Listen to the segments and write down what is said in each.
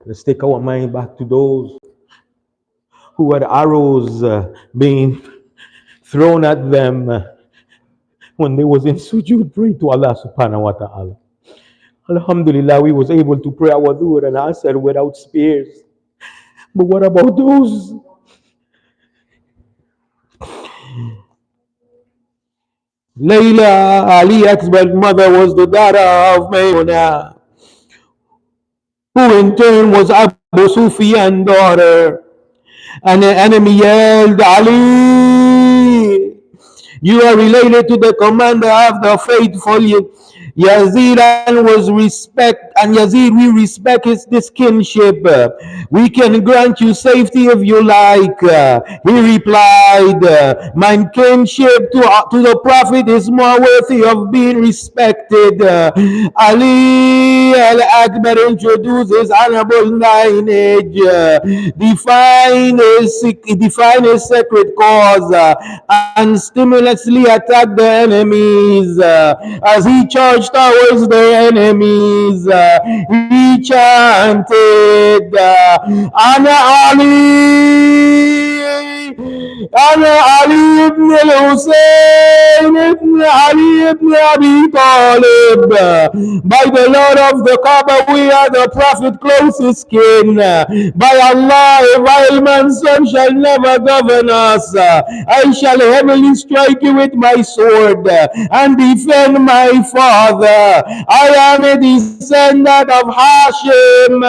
Let's take our mind back to those who had arrows being thrown at them when they was in sujood praying to Allah subhanahu wa ta'ala. Alhamdulillah, we was able to pray our dhuhr and asr without spears. But what about those? Layla, Ali Akbar's mother, was the daughter of Maymuna, who in turn was Abu Sufyan's daughter. And the enemy yelled, Ali, you are related to the commander of the faithful Yazid, and Yazid, we respect this kinship. We can grant you safety if you like. He replied, my kinship to the Prophet is more worthy of being respected. Ali al-Akbar introduced his honorable lineage, define his sacred cause, and stimulously attack the enemies. As he charged towards the enemies, he chanted, Ana Ali, Ana Ali ibn al-Hussein ibn Ali ibn Abi Talib. By the Lord of the Kaaba, we are the Prophet closest kin. By Allah, a vile man's son shall never govern us. I shall heavily strike you with my sword and defend my father. I am a descendant of Hashim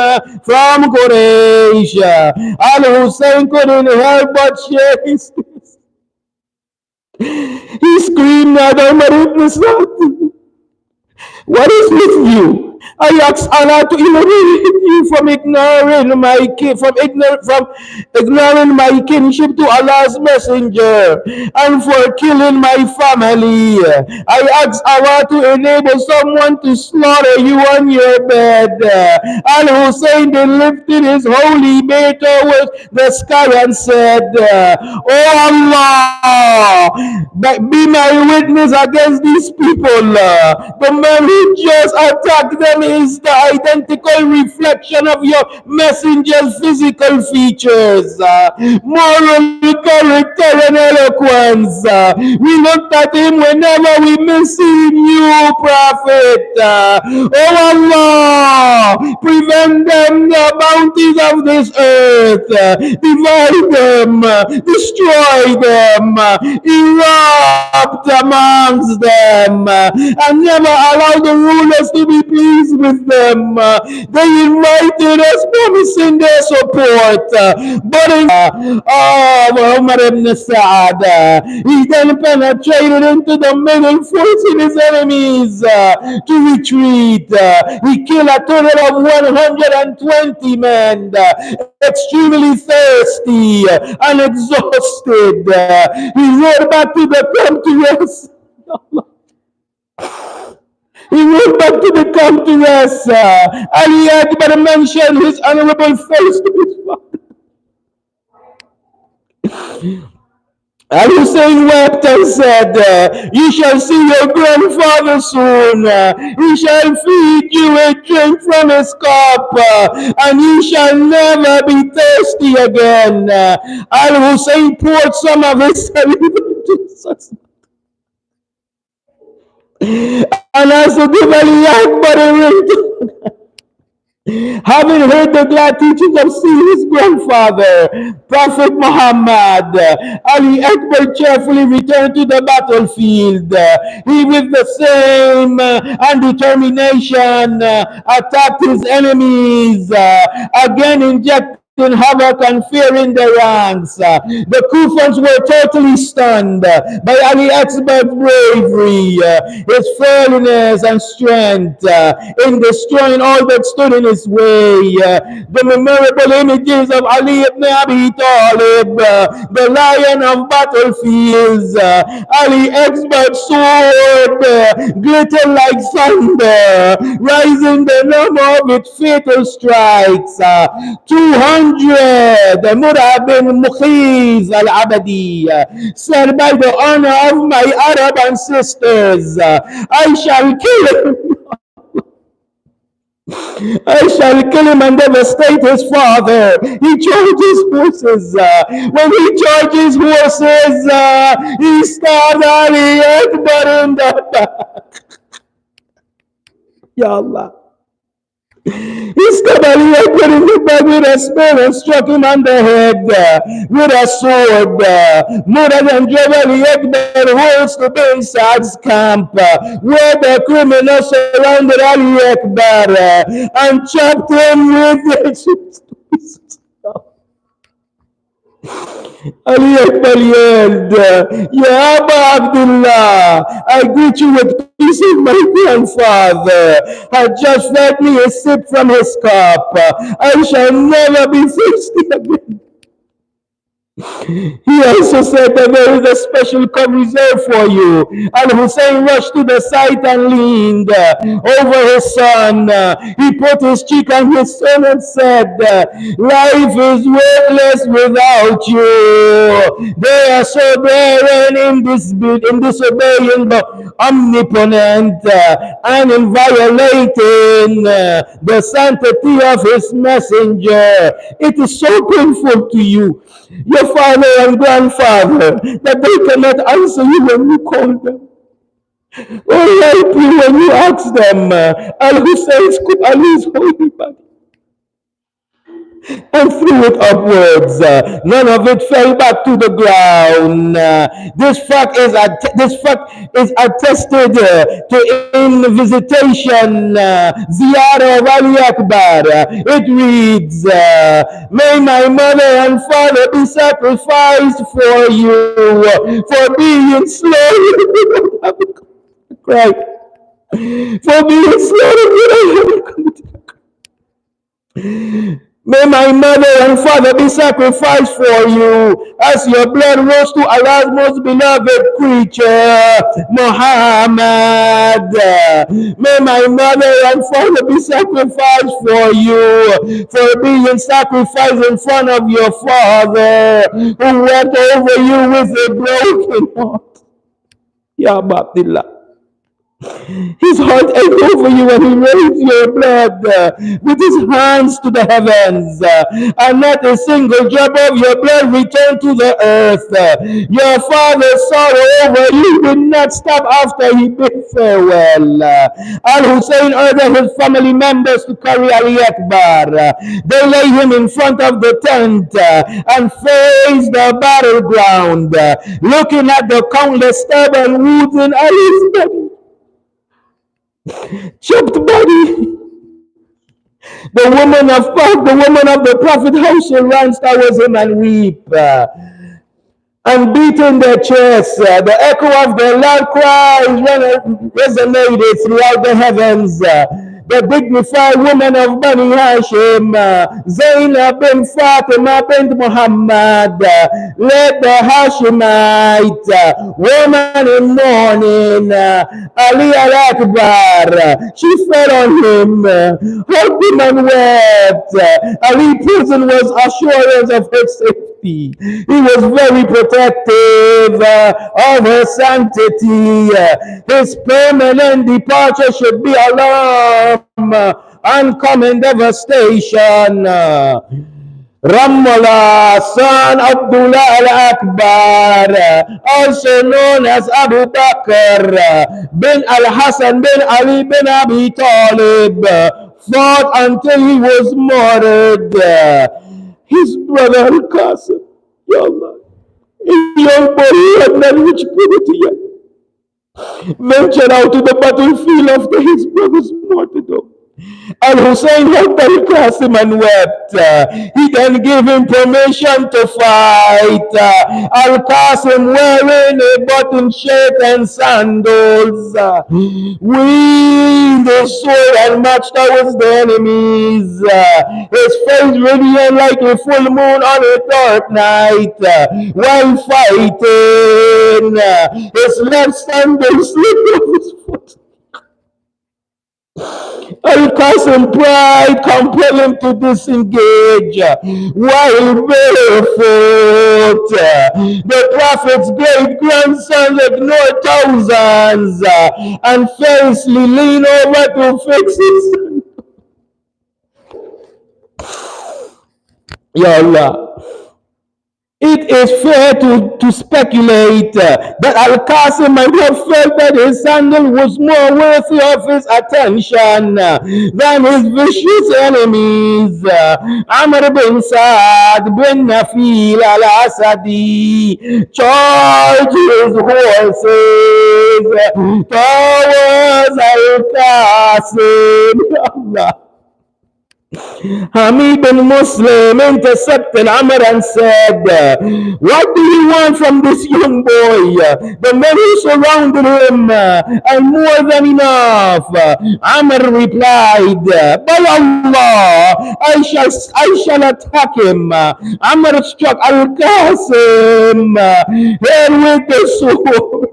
from Quraysh. Al-Hussein couldn't help but share his tears. He screamed at Umar ibn Sa'd, what is with you? I ask Allah to eliminate you from ignoring my kinship to Allah's messenger and for killing my family. I ask Allah to enable someone to slaughter you on your bed. Al-Hussein then lifted his holy bay towards the sky and said, Oh Allah, be my witness against these people. The man who just attacked them is the identical reflection of your messenger's physical features, moral character and eloquence. We looked at him whenever we miss seeing you, Prophet. Oh Allah, prevent them the bounties of this earth. Divide them, destroy them, erupt amongst them, and never allow the rulers to be pleased with them. They invited us, promising their support, but Umar ibn Sa'd, he then penetrated into the middle, forcing his enemies to retreat. He killed a total of 120 men, extremely thirsty and exhausted. He rode back to the camp to rest. He went back to the camp to rest. Ali Akbar mentioned his honorable face to his father. Al-Hussein wept and said, you shall see your grandfather soon. He shall feed you a drink from his cup, and you shall never be thirsty again. Al-Hussein poured some of his saliva into his husband. And also give Ali Akbar a ring. Having heard the glad teachings of seeing his grandfather, Prophet Muhammad, Ali Akbar cheerfully returned to the battlefield. He, with the same and determination, attacked his enemies, again injecting havoc and fear in their ranks. The Kufans were totally stunned by Ali Akbar's bravery, his fearlessness and strength in destroying all that stood in his way. The memorable images of Ali ibn Abi Talib, the lion of battlefields, Ali Akbar's sword glittered like thunder, rising the number of its fatal strikes. 200 Murad bin Mukhiz al-Abadi said, by the honor of my Arab ancestors, I shall kill him. I shall kill him and devastate his father. He charges horses. When he charges horses, he stabbed Ali Akbar in the back. Ya Allah. He stabbed Ali Akbar in the back with a spear and struck him on the head with a sword. Murad and drove Ali Akbar horse to Bin Saad's camp, where the criminals surrounded Ali Akbar and chopped him with their pieces. Ali Akbar yelled, Ya Aba Abdullah, I greet you with peace if my grandfather had just fed me a sip from his cup. I shall never be thirsty again. He also said that there is a special cup reserved for you. Al-Hussein rushed to the side and leaned over his son. He put his cheek on his son and said, life is worthless without you. They are so barren in disobeying the omnipotent and in violating the sanctity of his messenger. It is so painful to you, your father and grandfather, that they cannot answer you when you call them or help you when you ask them. Al-Hussein's Ali's holy body and threw it upwards. None of it fell back to the ground. This fact is attested to in visitation ziyarah of Ali Akbar. It reads, may my mother and father be sacrificed for you for being slaughtered. Right. For being slaughtered without having. May my mother and father be sacrificed for you as your blood rose to Allah's most beloved creature, Muhammad. May my mother and father be sacrificed for you for being sacrificed in front of your father who went over you with a broken heart. Ya Abdullah. His heart ached over you when he raised your blood with his hands to the heavens, and not a single drop of your blood returned to the earth. Your father's sorrow over you did not stop after he bid farewell. Al-Hussein ordered his family members to carry Ali Akbar. They laid him in front of the tent and faced the battleground, looking at the countless stubborn wounds in Ali's body. Chopped body. The woman of the Prophet house runs towards him and weep. And beating their chests, the echo of their loud cries resonated throughout the heavens. The dignified woman of Bani Hashim, Zainab bin Fatima bint Muhammad, led the Hashemite woman in mourning, Ali al-Akbar. She fell on him, hugged him and wept. Ali's prison was assurance of her safety. He was very protective of her sanctity. His permanent departure should be alarm, uncommon devastation. Ramallah, son Abdullah al-Akbar, also known as Abu Bakr bin al-Hassan bin Ali bin Abi Talib, fought until he was martyred. His brother Al-Qasim, Ya Allah, a young boy who had not reached puberty yet, ventured out to the battlefield after his brother's martyrdom. Al-Hussein hugged Al-Qasim and wept. He then gave him permission to fight. Al-Qasim wearing a button shirt and sandals, wielded the sword and marched towards the enemies. His face radiant like a full moon on a dark night. While fighting, his left sandal slipped off his foot. Al-Qasim pride compelled him to disengage while barefoot. The Prophet's great grandson ignored thousands and fiercely leaned over to fix his son. Ya Allah, it is fair to speculate that Al Qasim might have felt that his sandal was more worthy of his attention than his vicious enemies. Amr bin Saad bin Nafil al Asadi charged his horses towards Al Qasim. Allah. Hamid bin Muslim intercepted Amr and said, what do you want from this young boy? The men who surrounded him are more than enough. Amr replied, by Allah, I shall attack him. Amr struck Al-Qasim head with the sword.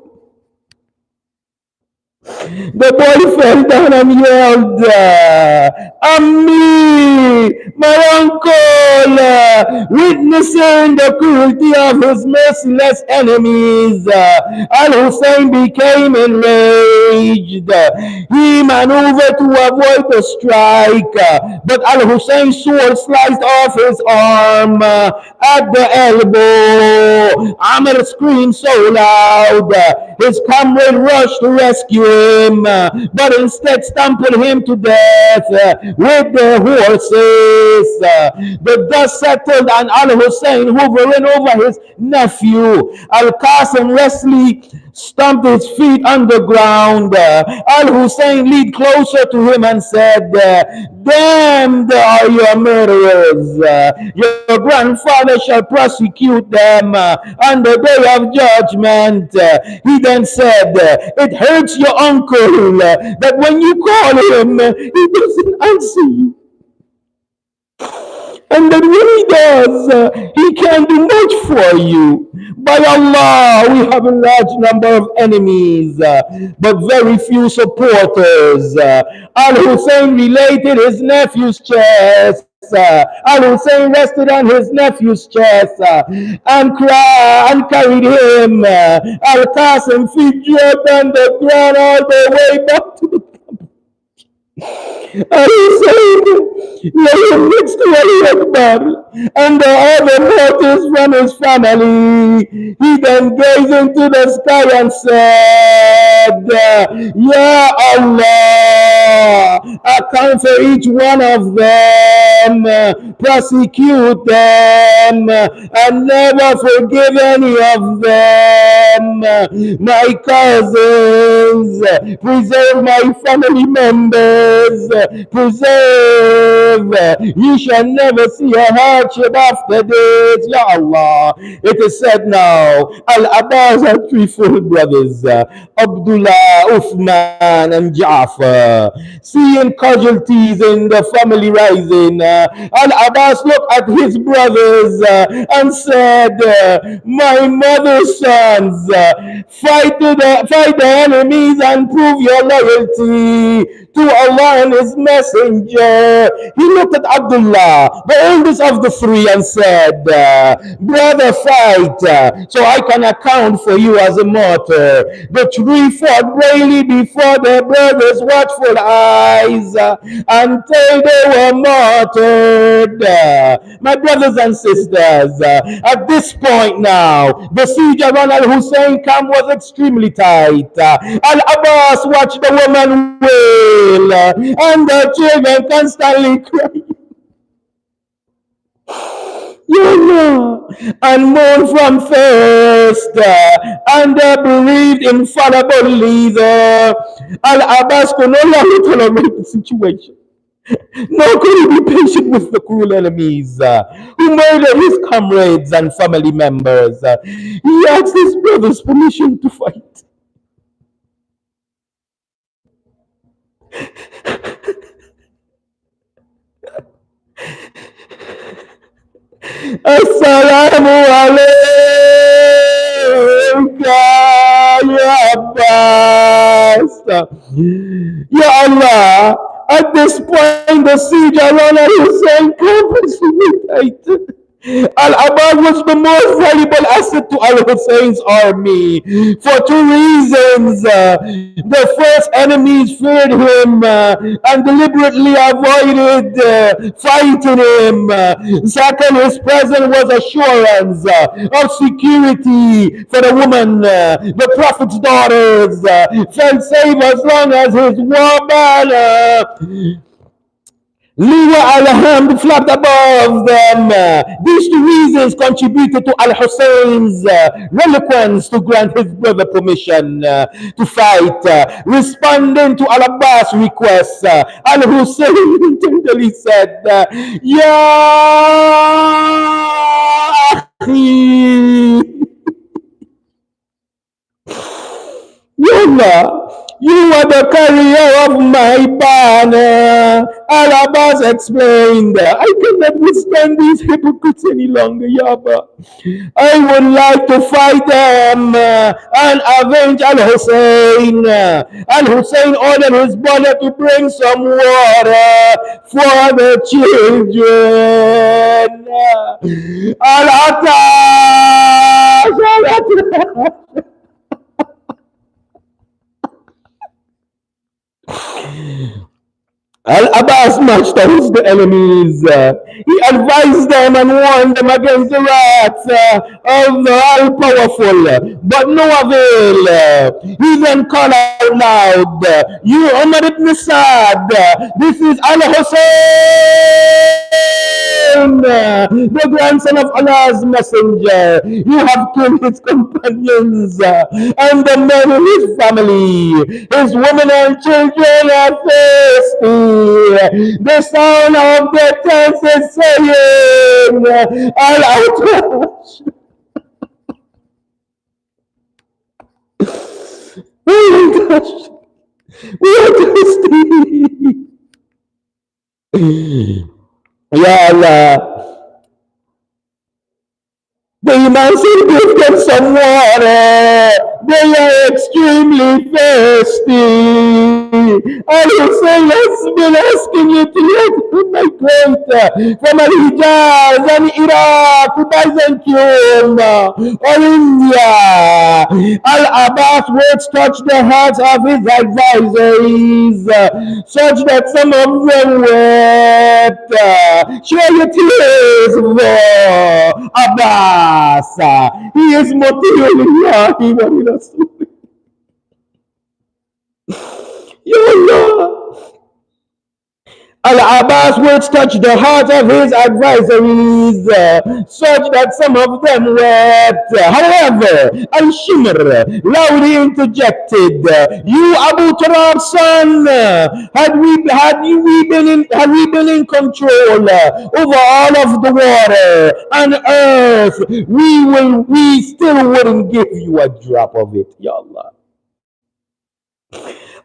The boy fell down and yelled, Ammi, my uncle, witnessing the cruelty of his merciless enemies. Al Hussein became enraged. He maneuvered to avoid the strike, but Al Hussein's sword sliced off his arm at the elbow. Amr screamed so loud, his comrade rushed to rescue him, but instead stumbled him to death with the horses. The dust settled on Al Hussein, hovering over his nephew. Al Qasim Wesley stomped his feet on the ground. Al Hussein leaned closer to him and said, damned are your murderers. Your grandfather shall prosecute them on the day of judgment. He then said, it hurts your uncle that when you call him, he doesn't answer you. And that when he does, he can't do much for you. By Allah, we have a large number of enemies, but very few supporters. Al Hussein related his nephew's chest. Al Hussein rested on his nephew's chest and cried and carried him. Al Qasim feet dropped on the ground all the way back to the and he said, lay him next to Ali Akbar and the other mortals from his family. He then gazed into the sky and said, Ya Allah, account for each one of them, prosecute them, and never forgive any of them. My cousins, preserve my family members, preserve. You shall never see a hardship after this, Ya Allah. It is said now, Al-Abbas had three full brothers, Abdullah, Uthman, and Ja'far. Seeing casualties in the family rising, Al-Abbas looked at his brothers and said, my mother's sons, fight the enemies and prove your loyalty to Allah and His Messenger. He looked at Abdullah, the oldest of the three, and said, brother, fight, so I can account for you as a martyr. The three fought bravely before their brothers' watchful eyes until they were martyred. My brothers and sisters, at this point now, the siege around Al-Hussein camp was extremely tight. Al-Abbas watched the woman wail and the children constantly crying. And mourn from thirst and the bereaved infallible leader. Al-Abbas could no longer tolerate the situation. Nor could he be patient with the cruel enemies who murdered his comrades and family members. He asked his brothers permission to fight. Assalamu alayka ya Abbas. Ya Allah, at this point the siege around Al-Hussein camp was tight. Al-Abbas was the most valuable asset to Al-Hussein's army for two reasons. The first, enemies feared him and deliberately avoided fighting him. Second, his presence was assurance of security for the woman. The Prophet's daughters felt safe as long as his war banner Liwa al-Hamd flapped above them. These two reasons contributed to Al-Hussein's reluctance to grant his brother permission to fight. Responding to Al-Abbas' request, Al-Hussein tenderly said, Ya akhi, you are the carrier of my banner. Al-Abbas explained, I cannot withstand these hypocrites any longer, Yaba. I would like to fight them and avenge Al-Hussein. Al-Hussein ordered his brother to bring some water for the children. Al-Attash! Al-Abbas marched towards the enemies. He advised them and warned them against the wrath of the all-powerful, but no avail. He then called out loud, You Umar ibn Sa'd, this is Al-Hussein, the grandson of Allah's messenger. You have killed his companions and the men in his family. His women and children are thirsty. The sound of the tents is saying, Al-Outrash. Oh my gosh, we are thirsty. Ya Allah. The Imam said, give them some water. They are extremely thirsty. Al-Hussein has been asking you to let migrate from Al-Hijaz and Iraq to Byzantium or India. Al-Abbas words touched the hearts of his advisories, such that some of them wept. Share your tears for Abbas. He is Mutiulillahi wa Rasul. Ya Allah. Al-Abbas words touched the heart of his advisories, such that some of them wept. However, Al-Shimr loudly interjected, You Abu Turab's son, had we been in control over all of the water and earth, we still wouldn't give you a drop of it, Ya Allah.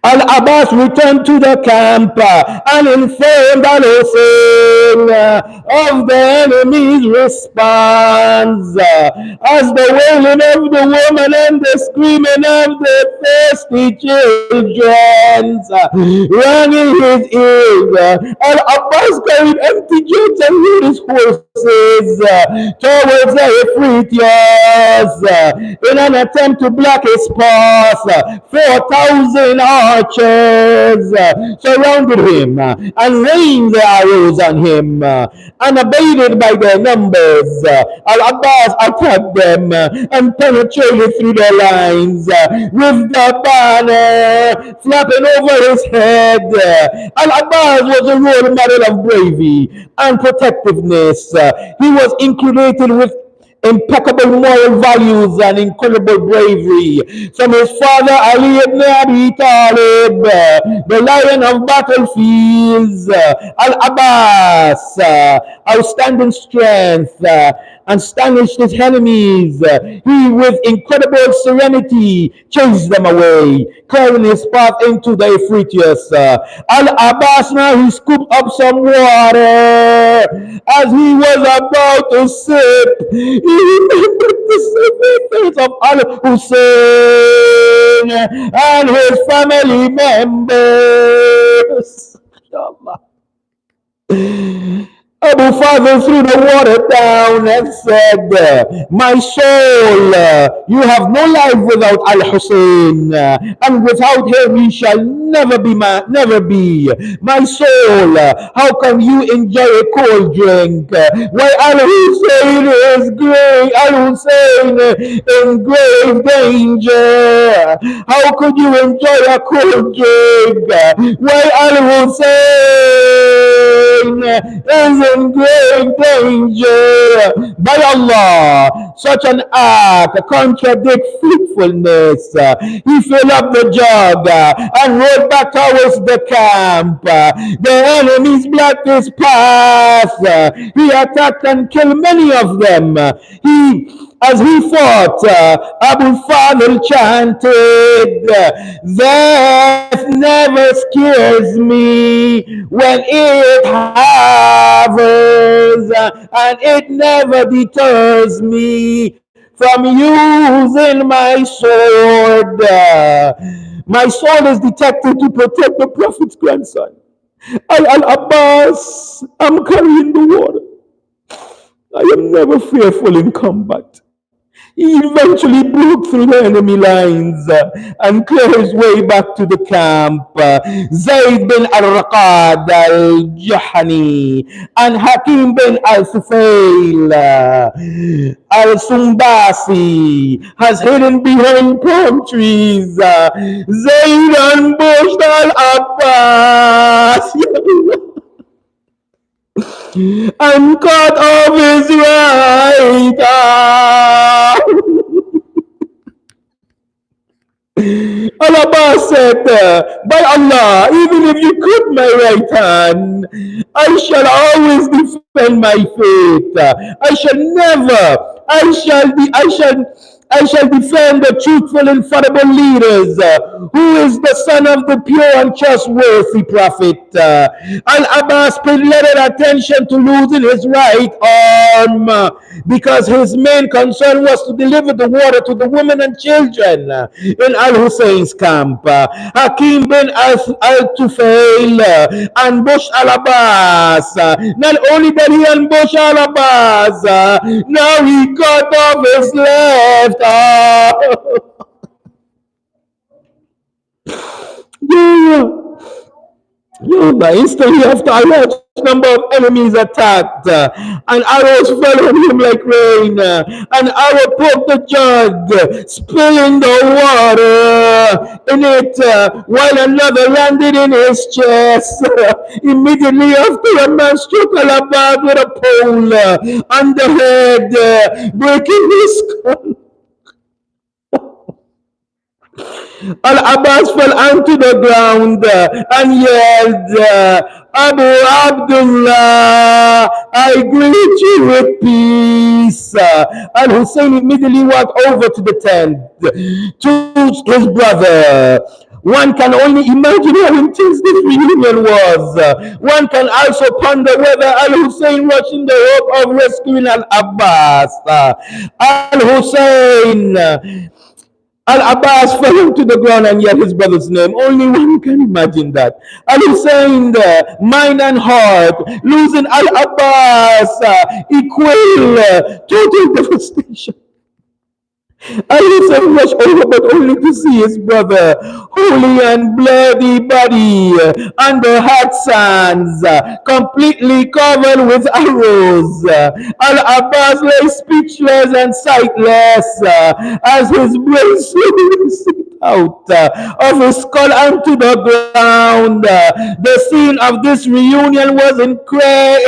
Al-Abbas returned to the camp and informed Al-Hussein of the enemy's response. As the wailing of the woman and the screaming of the thirsty children rang in his ears, Al-Abbas carried empty jugs and rode his horses towards the Euphrates in an attempt to block his path. 4,000 archers surrounded him and rained their arrows on him. Unabated by their numbers, Al-Abbas attacked them and penetrated through their lines with the banner flapping over his head. Al-Abbas was a role model of bravery and protectiveness. He was inculcated with impeccable moral values and incredible bravery from his father Ali ibn Abi Talib, the lion of battlefields. Al-Abbas, outstanding strength, astonished his enemies. He, with incredible serenity, chased them away, clearing his path into the Euphrates. Al-Abbas now he scooped up some water. As he was about to sip, he remembered the face of Al-Hussein and his family members. Abu Father threw the water down and said, my soul, you have no life without Al-Hussein, and without him you shall never be. My soul, how come you enjoy a cold drink? Why Al-Hussein is great, Al-Hussein in grave danger. How could you enjoy a cold drink? Why Al-Hussein is in great danger. By Allah, such an act contradicts fruitfulness. He filled up the jug and rode back towards the camp. The enemies blocked his path. He attacked and killed many of them. As he fought, Abu Fadl chanted, death never scares me when it hovers, and it never deters me from using my sword. My sword is detected to protect the Prophet's grandson. Al-Abbas, I'm carrying the water. I am never fearful in combat. He eventually broke through the enemy lines and cleared his way back to the camp. Zayd bin al-Raqad al-Juhani and Hakim bin al-Thufail al-Sumbasi has hidden behind palm trees. Zayd ambushed al-Abbas and cut off his right arm. Allah said, by Allah, even if you cut my right hand, I shall always defend my faith. I shall defend the truthful, infallible leaders, who is the son of the pure and trustworthy prophet. Al-Abbas paid little attention to losing his right arm because his main concern was to deliver the water to the women and children in Al-Hussein's camp. Hakim bin al-Tufail ambushed Al-Abbas. Not only did he ambush Al-Abbas, now he cut off his left arm. Instantly after a large number of enemies attacked, and arrows fell on him like rain. An arrow poked the jug, spilling the water in it, while another landed in his chest. Immediately after, a man struck Al-Abbas with a pole on the head, breaking his skull. Al-Abbas fell onto the ground and yelled, Abu Abdullah, I greet you with peace. Al-Hussein immediately walked over to the tent to his brother. One can only imagine how intense this reunion was. One can also ponder whether Al-Hussein was in the hope of rescuing Al-Abbas. Al-Abbas fell into the ground and yelled his brother's name. Only one can imagine that. Al-Hussein, mind and heart, losing Al-Abbas, equal total devastation. Al-Hussein rushed over, but only to see his brother, holy and bloody body, under hot sands, completely covered with arrows. Al-Abbas lay speechless and sightless as his brain slowly slipped out of his skull onto the ground. The scene of this reunion was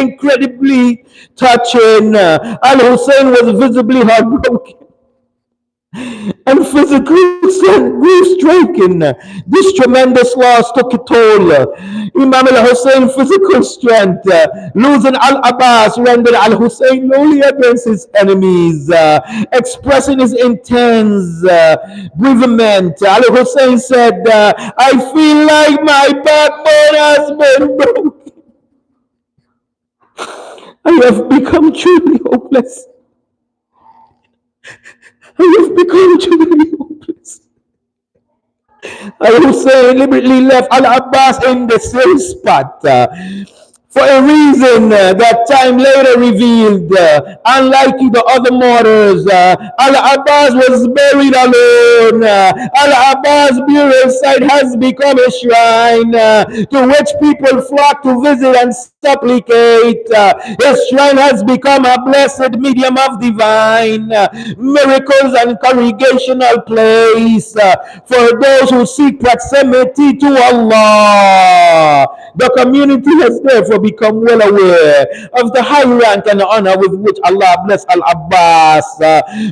incredibly touching. Al-Hussein was visibly heartbroken and physical grief-stricken. This tremendous loss took a toll. Imam al-Hussein's physical strength, losing Al-Abbas, rendered al-Hussein lonely against his enemies. Expressing his intense bereavement, al-Hussein said, I feel like my backbone has been broken. I have become truly hopeless. I have become truly hopeless. Al-Hussein deliberately left Al-Abbas in the same spot for a reason that time later revealed. Unlike the other martyrs, Al-Abbas was buried alone. Al-Abbas' burial site has become a shrine to which people flock to visit and supplicate. His shrine has become a blessed medium of divine miracles and congregational place for those who seek proximity to Allah. The community has therefore become well aware of the high rank and honor with which Allah blessed Al-Abbas.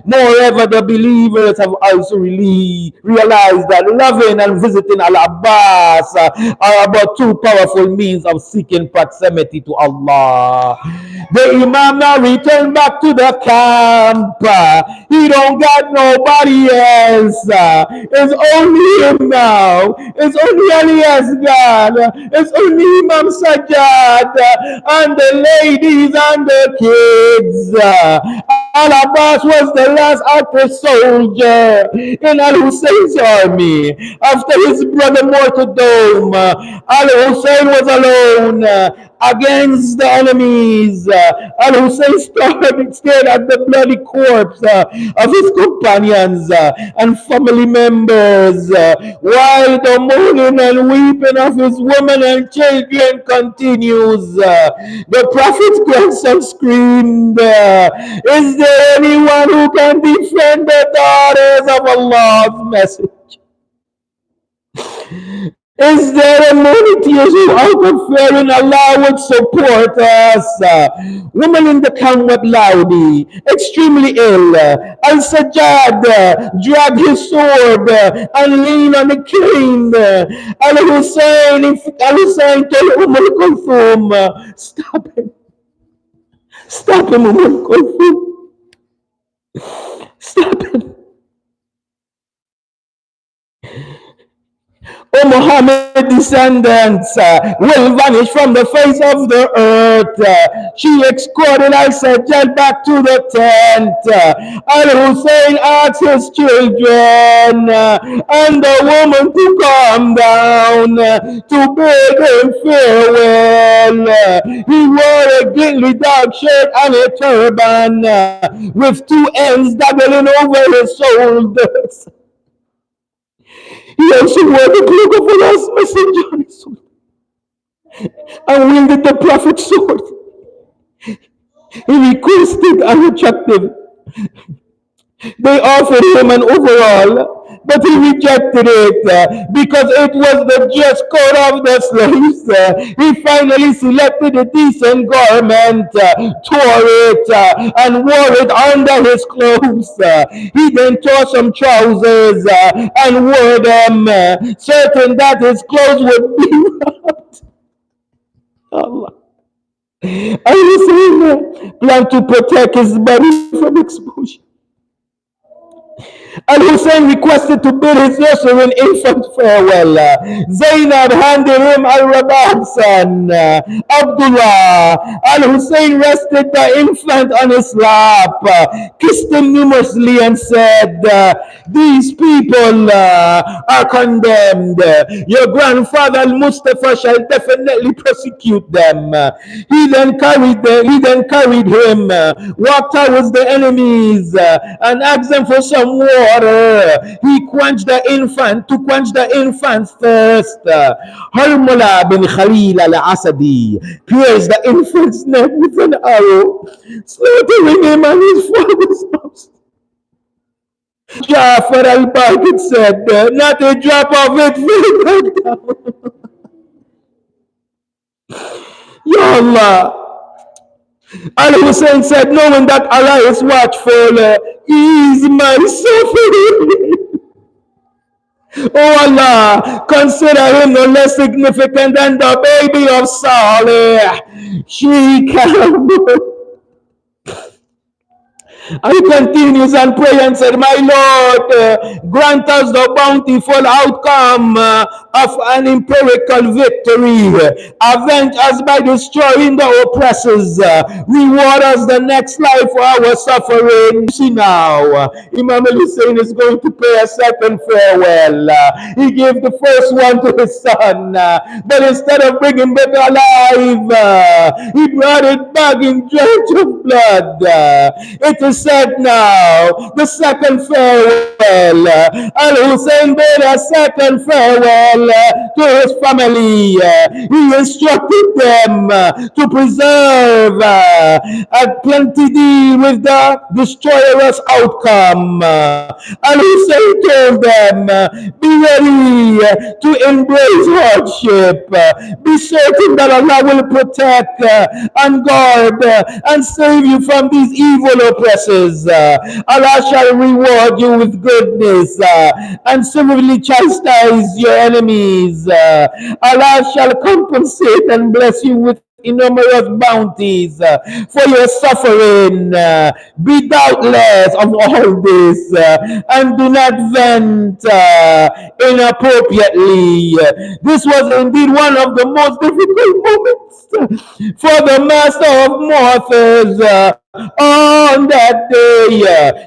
Moreover, the believers have also really realized that loving and visiting Al-Abbas are about two powerful means of seeking proximity to Allah. The Imam now returned back to the camp. He don't got nobody else. It's only him now. It's only Elias God. It's only Imam Sajjad and the ladies and the kids. Al-Abbas was the last active soldier in Al-Hussein's army. After his brother martyrdom, Al-Hussein was alone against the enemies. Al-Hussein stared at the bloody corpse of his companions and family members while the mourning and weeping of his women and children continues. The prophet's grandson screamed, is there anyone who can defend the daughters of Allah's message? Is there a multitude who out of fear in Allah would support us? Women in the camp wept loudly, extremely ill. Al-Sajjad dragged his sword and leaned on the cane. Al-Hussein told Al-Kulthum, stop him. Stop him, Al-Kulthum. Stop him. O Muhammad descendants will vanish from the face of the earth. She escorted Al-Sajjad back to the tent. Al-Hussein asked his children and the woman to calm down to bid him farewell. He wore a gingham dark shirt and a turban with two ends dangling over his shoulders. He also wore the cloak of Allah's messenger on his sword and wielded the prophet's sword. He requested an attractive. They offered him an overall, but he rejected it because it was the dress code of the slaves. He finally selected a decent garment, tore it, and wore it under his clothes. He then tore some trousers and wore them, certain that his clothes would be wrapped. Allah. Al-Hussein planned to protect his body from exposure. Al-Hussein requested to bid his nursery infant farewell. Zainab handed him Al-Ramadhan's son, Abdullah. Al-Hussein rested the infant on his lap, kissed him numerously and said, these people are condemned. Your grandfather Al-Mustafa shall definitely prosecute them. He then carried him, walked towards the enemies and asked them for some water. He quenched the infant's thirst. Harmula bin Khalil al-Asadi pierced the infant's neck with an arrow, slaughtering him on his father's house. Jafar al-Baqid said, not a drop of it fell back down. Ya Allah. Al-Hussein said, knowing that Allah is watchful, ease my suffering. Oh Allah, consider him no less significant than the baby of Saleh. She can. And he continues and pray and said, my Lord, grant us the bountiful outcome of an empirical victory. Avenge us by destroying the oppressors. Reward us the next life for our suffering. See now, Imam Hussein is going to pay a second farewell. He gave the first one to his son, but instead of bringing back alive, he brought it back in drenched of blood. It is said now, the second farewell, Al-Hussein bade a second farewell to his family. He instructed them to preserve and plenty deal with the destroyer's outcome. Al-Hussein told them, be ready to embrace hardship. Be certain that Allah will protect and guard and save you from these evil oppressors. Allah shall reward you with goodness and severely chastise your enemies. Allah shall compensate and bless you with innumerous bounties for your suffering. Be doubtless of all this and do not vent inappropriately. This was indeed one of the most difficult moments for the master of mortals on that day.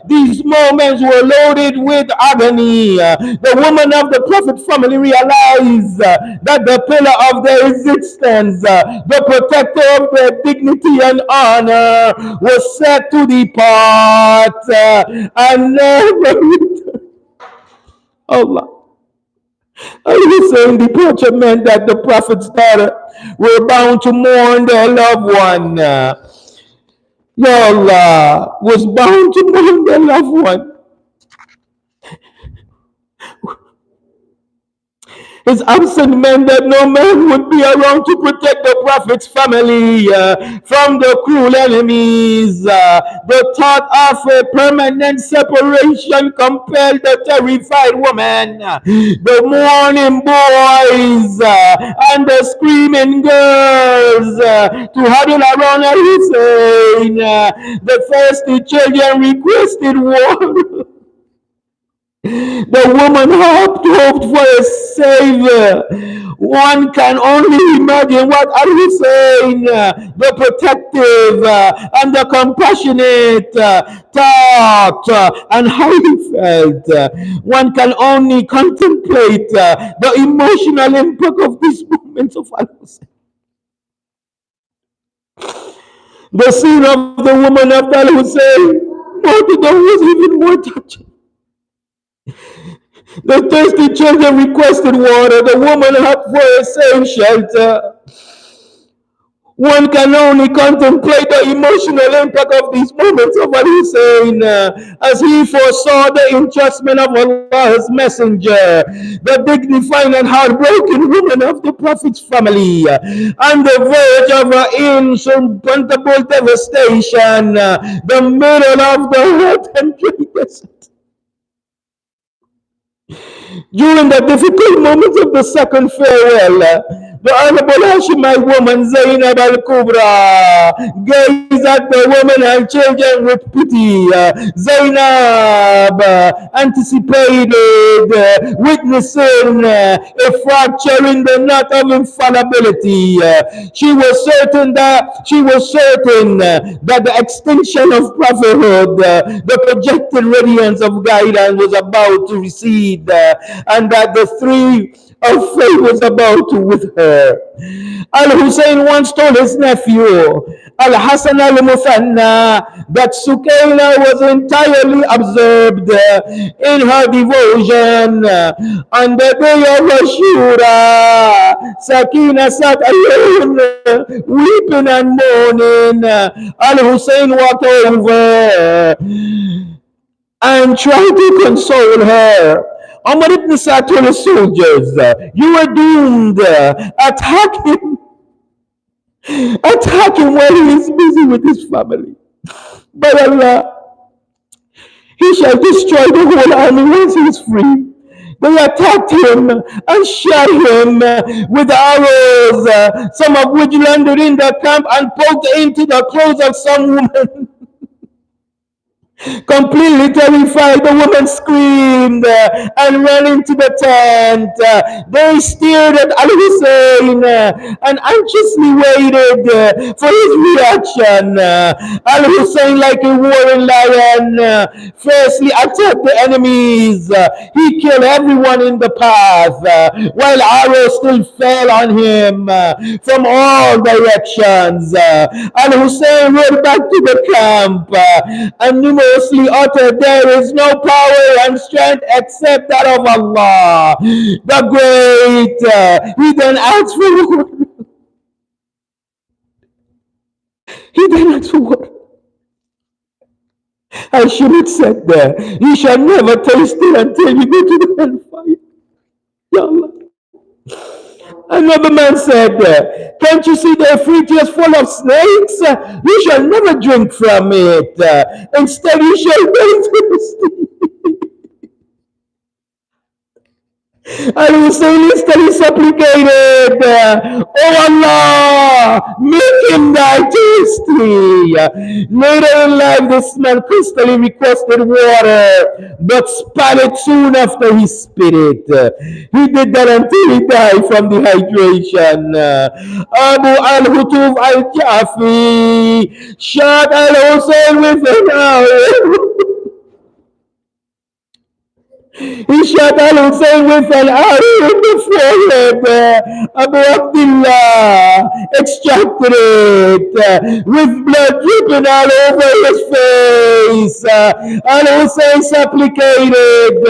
These moments were loaded with agony. The woman of the Prophet family realized that the pillar of their existence, the protector of their dignity and honor, was set to depart and never return. Allah. I was saying departure meant that the Prophet's daughter were bound to mourn their loved one. Ya Allah, was bound to mourn their loved one. His absence meant that no man would be around to protect the Prophet's family from the cruel enemies. The thought of a permanent separation compelled the terrified woman, the mourning boys, and the screaming girls to huddle around Hussein. The thirsty children requested water. The woman hoped for a savior. One can only imagine what Al-Hussein, the protective and the compassionate, thought and how he felt. One can only contemplate the emotional impact of these moments of Al-Hussein. The scene of the woman of Al-Hussein martyrdom was even more touching. The thirsty children requested water. The woman hoped for a safe shelter. One can only contemplate the emotional impact of these moments of Al-Hussein as he foresaw the entrustment of Allah's messenger, the dignified and heartbroken woman of the Prophet's family, on the verge of an insurmountable devastation, the middle of the hot and dry desert. During the difficult moments of the second farewell, the Honorable Hashemite woman Zainab al-Kubra gazed at the women and children with pity. Zainab anticipated witnessing a fracture in the knot of infallibility. She was certain that the extinction of prophethood, the projected radiance of guidance was about to recede, and that the three of faith was about to wither. Al-Hussein once told his nephew, Al-Hassan al-Muthanna, that Sukaina was entirely absorbed in her devotion. On the day of Ashura, Sakina sat alone, weeping and mourning. Al-Hussein walked over and tried to console her. Umar ibn Sa'd told the soldiers, you were doomed. Attack him while he is busy with his family. By Allah, he shall destroy the whole army once he is free. They attacked him and shot him with arrows, some of which landed in the camp and poked into the clothes of some woman. Completely terrified, the woman screamed and ran into the tent. They stared at Al Hussein and anxiously waited for his reaction. Al Hussein, like a roaring lion, fiercely attacked the enemies. He killed everyone in the path, while arrows still fell on him from all directions. Al Hussein rode back to the camp and numerously uttered, "There is no power and strength except that of Allah, the Great." He then asked for water. He then asked for water. I should have said there, "You shall never taste it until you go to the hellfire." Ya Allah. Another man said, "Can't you see the Ifrit is full of snakes? You shall never drink from it. Instead, you shall go thirsty." And Hussein instantly supplicated, "Oh Allah, make him die tasty." Later in life, this man constantly requested water, but spat it soon after he spit it. He did that until he died from dehydration. Abu al-Hutuf al-Jafi shot al-Hussein with an arrow. He shot Al Hussein with an arrow in the forehead. Abu Abdullah extracted it with blood dripping all over his face. Al Hussein supplicated,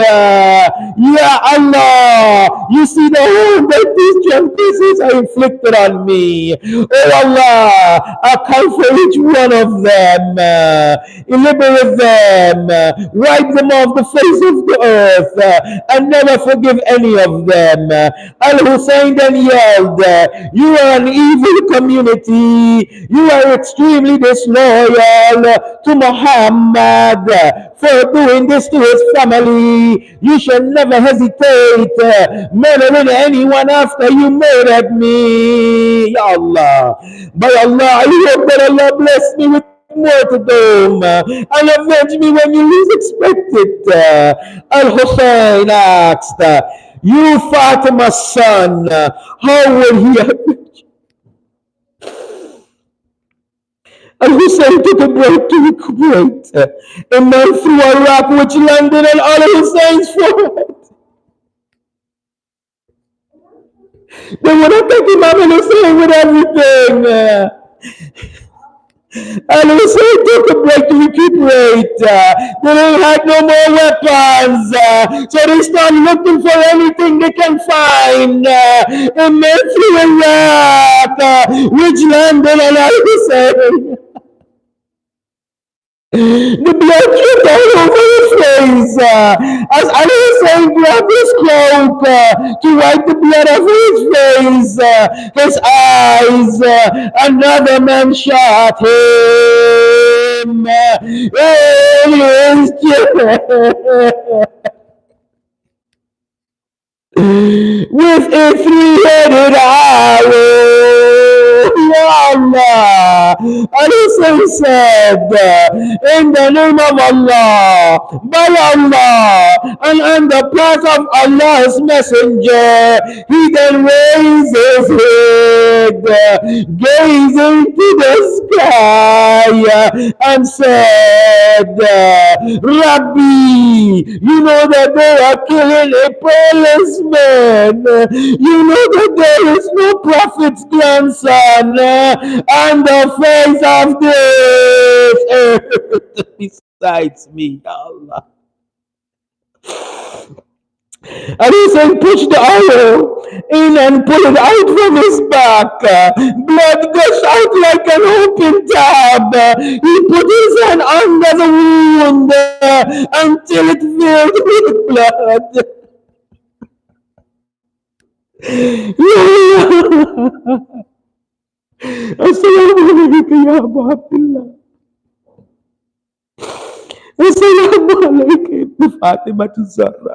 "Ya Allah, you see the harm that these justices are inflicted on me. Oh Allah, account for each one of them. Liberate them. Wipe them off the face of the earth. And never forgive any of them." Al Hussein then yelled, "You are an evil community. You are extremely disloyal to Muhammad for doing this to his family. You shall never hesitate murdering anyone after you murdered me." Ya Allah. By Allah, I hope that Allah bless me with martyrdom and avenge me when you least expect it. Al Hussein asked, "You Fatima's son, how would he avenge?" Al Hussein took a break to recuperate. A man threw a rock which landed on Al Hussein's forehead. They would attack Imam Hussein with everything. And Hussein took a break to recuperate. They had no more weapons, so they started looking for anything they can find. A man threw a rock, which landed on Hussein. The blood dripped all over his face as Ali Hussein grabbed his cloak to wipe the blood off his eyes. Another man shot him in his chest with a three-headed arrow. Ya Allah. And Hussein said, "In the name of Allah, by Allah, and on the path of Allah's messenger." He then raised his head, gazing to the sky, and said, "Rabbi, you know that they are killing a prayerless man. You know that there is no prophet's grandson on the face of this earth besides me, Allah." And Hussein pushed the arrow in and pulled it out from his back. Blood gushed out like an open tab. He put his hand under the wound until it filled with blood. Assalamualaikum ya Abu Abdullah. Assalamualaikum Fatima Zahra.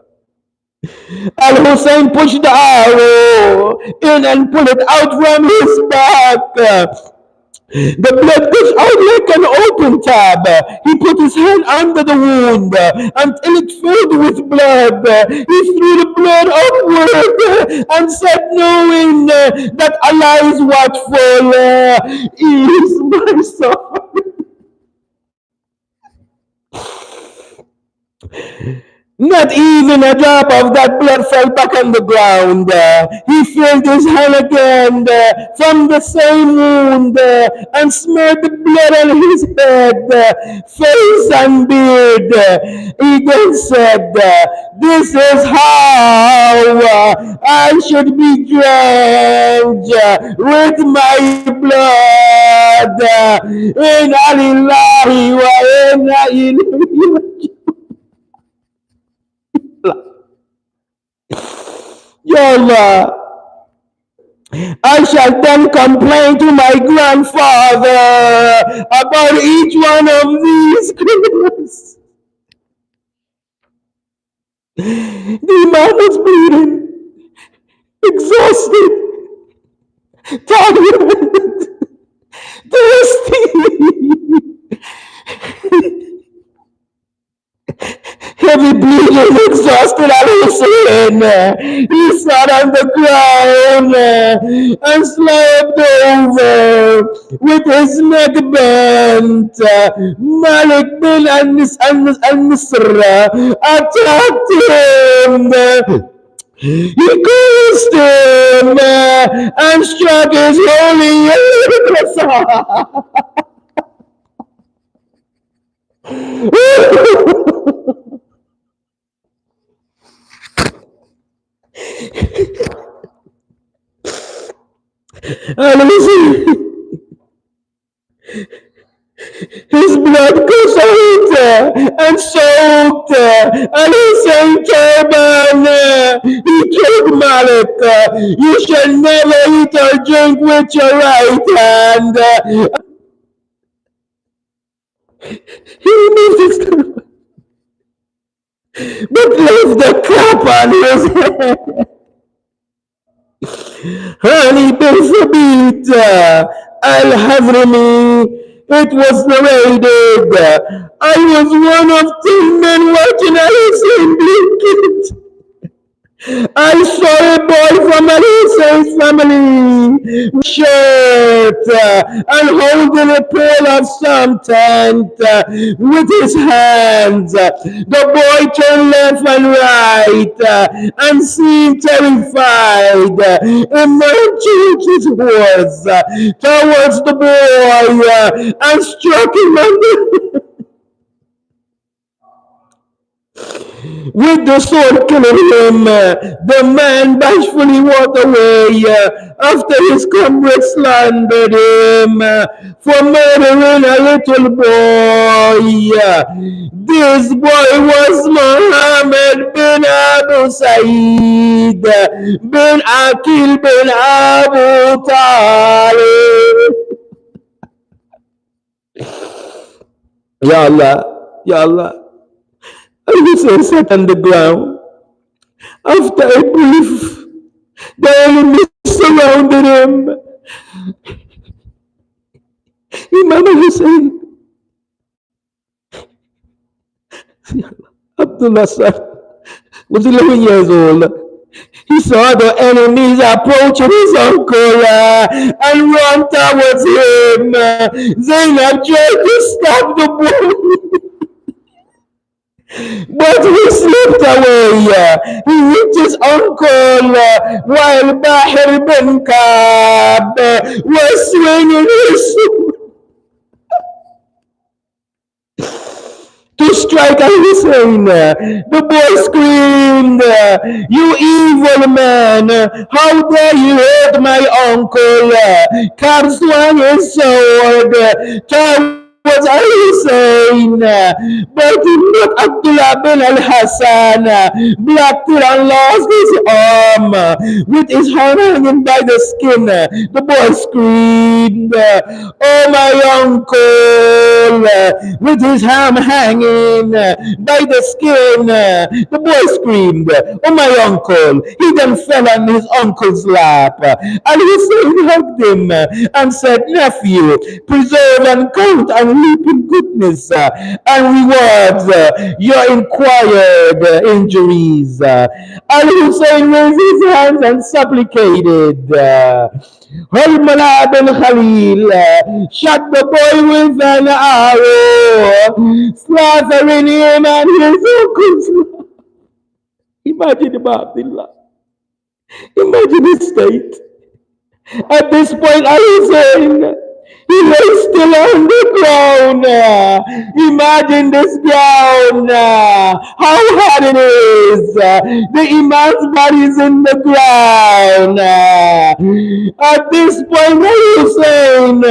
Al Hussein pushed the arrow in and pulled it out from his back. The blood gushed out like an open tab. He put his hand under the wound until it filled with blood. He threw the blood upward and said, knowing that Allah is watchful, is my son. Not even a drop of that blood fell back on the ground. He filled his hand again from the same wound and smeared the blood on his head, face, and beard. He then said, this is how I should be drenched with my blood. Inna lillahi wa inna ilayhi. Ya Allah, I shall then complain to my grandfather about each one of these criminals. The man was bleeding, exhausted, tired, thirsty. Heavy bleeding, exhausted Al-Hussein. He sat on the ground and slept over with his neck bent. Malik bin Al-Nisr attacked him. He cursed him and struck his holy his blood gushed and soaked Al-Hussein turban. He told Malik, you shall never eat or drink with your right hand. He removed his turban, but left the cap on his head. Ali bin Thabit al-Hadrami, it was narrated, I was one of 10 men watching Al-Hussein blinking. I saw a boy from Al-Hussein's family with a shirt and holding a pail of some tent with his hands. The boy turned left and right and seemed terrified. A man changed his horse towards the boy and struck him on the with the sword killing him. The man bashfully walked away after his comrades slandered him for murdering a little boy. This boy was Muhammad bin Abu Sa'id bin Akil bin Abu Talib. Ya Allah, Ya Allah. Al-Hussein sat on the ground. After a brief, the enemy surrounded him. Imam Hussein, Abdullah's son, was 11 years old. He saw the enemies approaching his uncle and ran towards him. Zainab tried to stop the boy. But he slipped away. He hit his uncle while Bahir bin Kab was swinging his sword to strike Al-Hussein. The boy screamed, you evil man, how dare you hurt my uncle? Kab swung his sword towards Al-Hussein Hussein, but not Abdullah bin al-Hassan. Blacked it and lost his arm. With his hand hanging by the skin, the boy screamed, "Oh, my uncle!" With his arm hanging by the skin, the boy screamed, "Oh, my uncle!" He then fell on his uncle's lap. And Hussein hugged him and said, "Nephew, preserve and count and leap in goodness and rewards your inquired injuries." Al Hussein raised his hands and supplicated. Al-Mala bin Khalil shot the boy with an arrow, slaughtering him and his uncles. Imagine about Abdullah. Imagine his state. At this point, I was saying, he lay still on the ground. Imagine this ground, how hard it is. The Imam's body is in the ground. At this point, I was saying,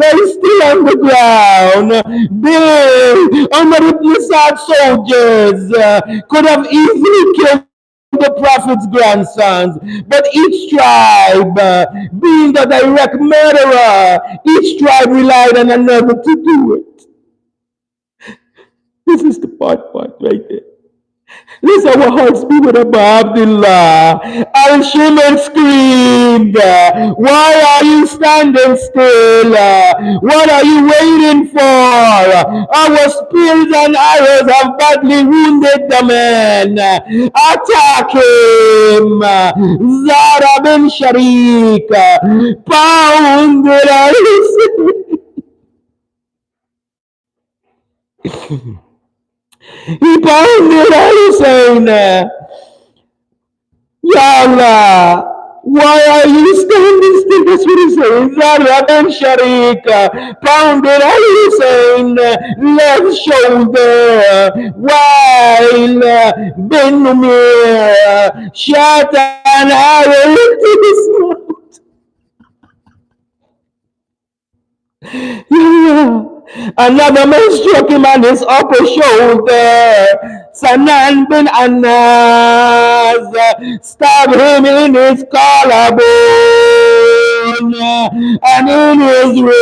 lay still on the ground. They, under the Mossad soldiers, could have easily killed the prophet's grandsons, but each tribe, being the direct murderer, each tribe relied on another to do it. This is the part right there. Let our hearts be with Abu Abdullah. Al-Shimon screamed, "Why are you standing still? What are you waiting for? Our spears and arrows have badly wounded the man. Attack him!" Zara bin Sharik pounded Al-Hussein. He pounded Al-Hussein. Ya Allah, why are you standing still? That's what he says. Zara bin Sharik pounded Al-Hussein left shoulder, while bin Numir shot an arrow into his mouth. Yeah. Another man struck him on his upper shoulder. Sanan bin Anas stabbed him in his collarbone and in his ribs,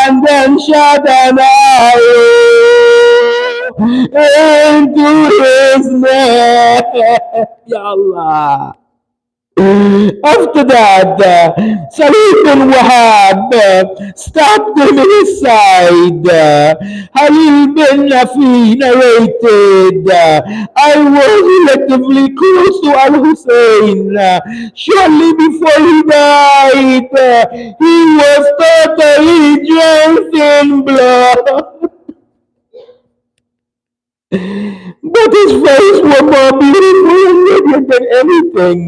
and then shot an arrow into his neck. Ya Allah. After that, Salih bin Wahab stabbed him in his side. Halil bin Nafi narrated, "I was relatively close to Al-Hussein. Shortly before he died, he was totally drenched in blood. But his face was more beautiful and radiant than anything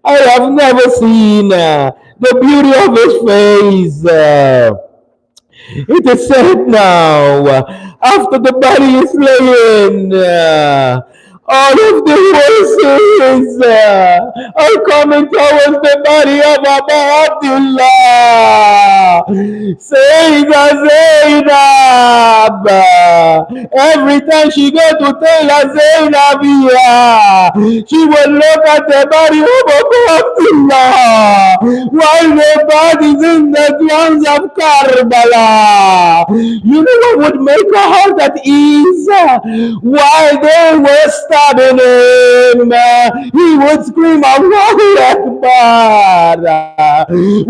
I have never seen. The beauty of his face. It is said now, after the body is laying, all of the voices are coming towards the body of Abu Abdullah. Sayyidah Zainab. Every time she go to tell Zainab, she will look at the body of Abu Abdullah while the body is in the grounds of Karbala. You know what would make her heart at ease? While they were stabbing him, he would scream, "Allahu Akbar."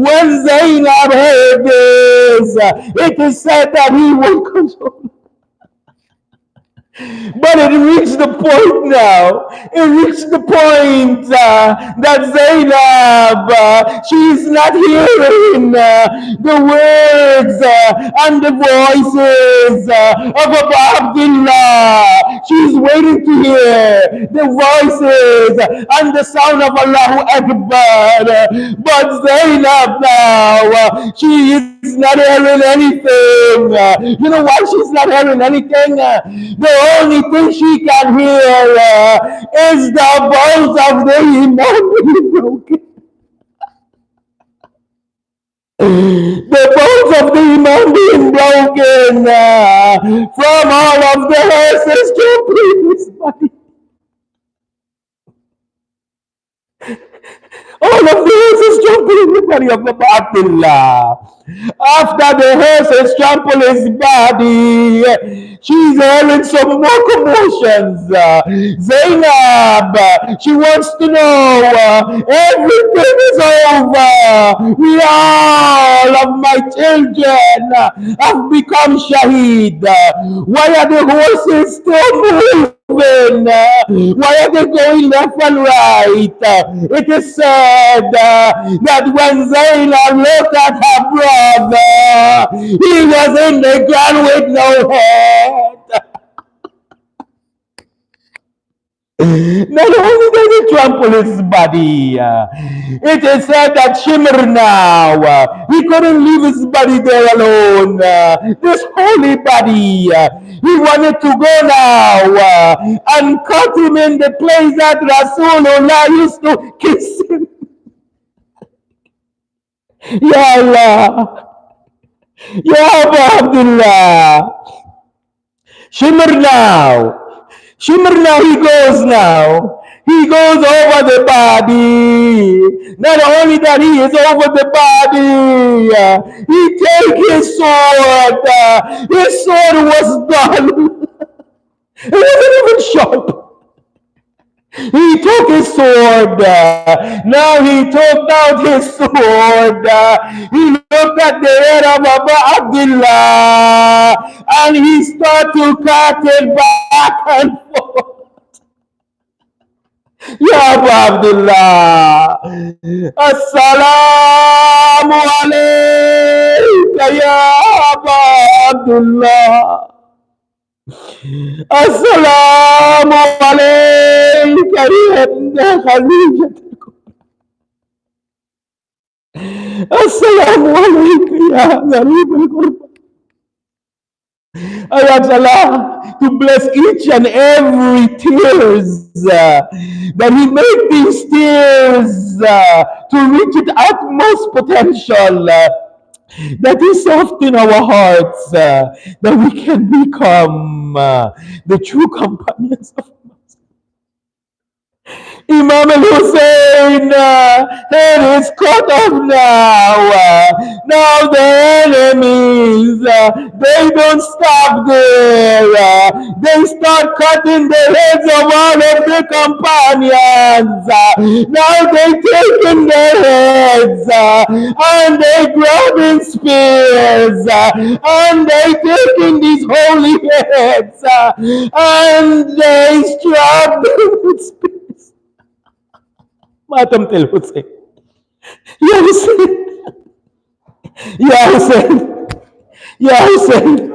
When Zainab heard this, it is said that he would console. But it reached the point now. It reached the point that Zainab, she's not hearing the words and the voices of Abu Abdullah. She's waiting to hear the voices and the sound of Allahu Akbar. But Zainab now, she is not hearing anything. You know why she's not hearing anything? The only thing she can hear is the bones of the Imam being broken. The bones of the Imam being broken from all of the horses jumping his body. All of the horses trample in the body of Abdullah. After the horses trample his body, she's hearing some more commotions. Zainab, she wants to know, everything is over. We all of my children have become shaheed. Why are the horses still moving? Why are they going left and right? It is said that when Zainab looked at her brother, he was in the ground with no head. Not only does it trample his body, it is said that Shimmer now, he couldn't leave his body there alone. This holy body, he wanted to go now and cut him in the place that Rasulullah used to kiss him. Ya Allah, Ya Abu Abdullah, Shimmer now. Shimmer now, he goes now. He goes over the body. Not only that, he is over the body. He take his sword. His sword was dull. It wasn't even sharp. He took his sword. Now he took out his sword. He looked at the head of Abu Abdullah and he started to cut it back and forth. Ya Abu Abdullah, Assalamu alayka ya Abu Abdullah. Assalamu alayka ya ibn Khadijah. Assalamu alayka ya Gharib al-Qurba. I ask Allah to bless each and every tears, that He make these tears to reach its utmost potential, that He soften our hearts, that we can become the true companions of Imam al-Hussein head is cut off now. Now the enemies, they don't stop there. They start cutting the heads of all of the companions. Now they taking their heads and they grabbing spears and they taking these holy heads and they strap them with spears. Matam tel Hussein. Ya Hussein. Ya Hussein. Ya Hussein.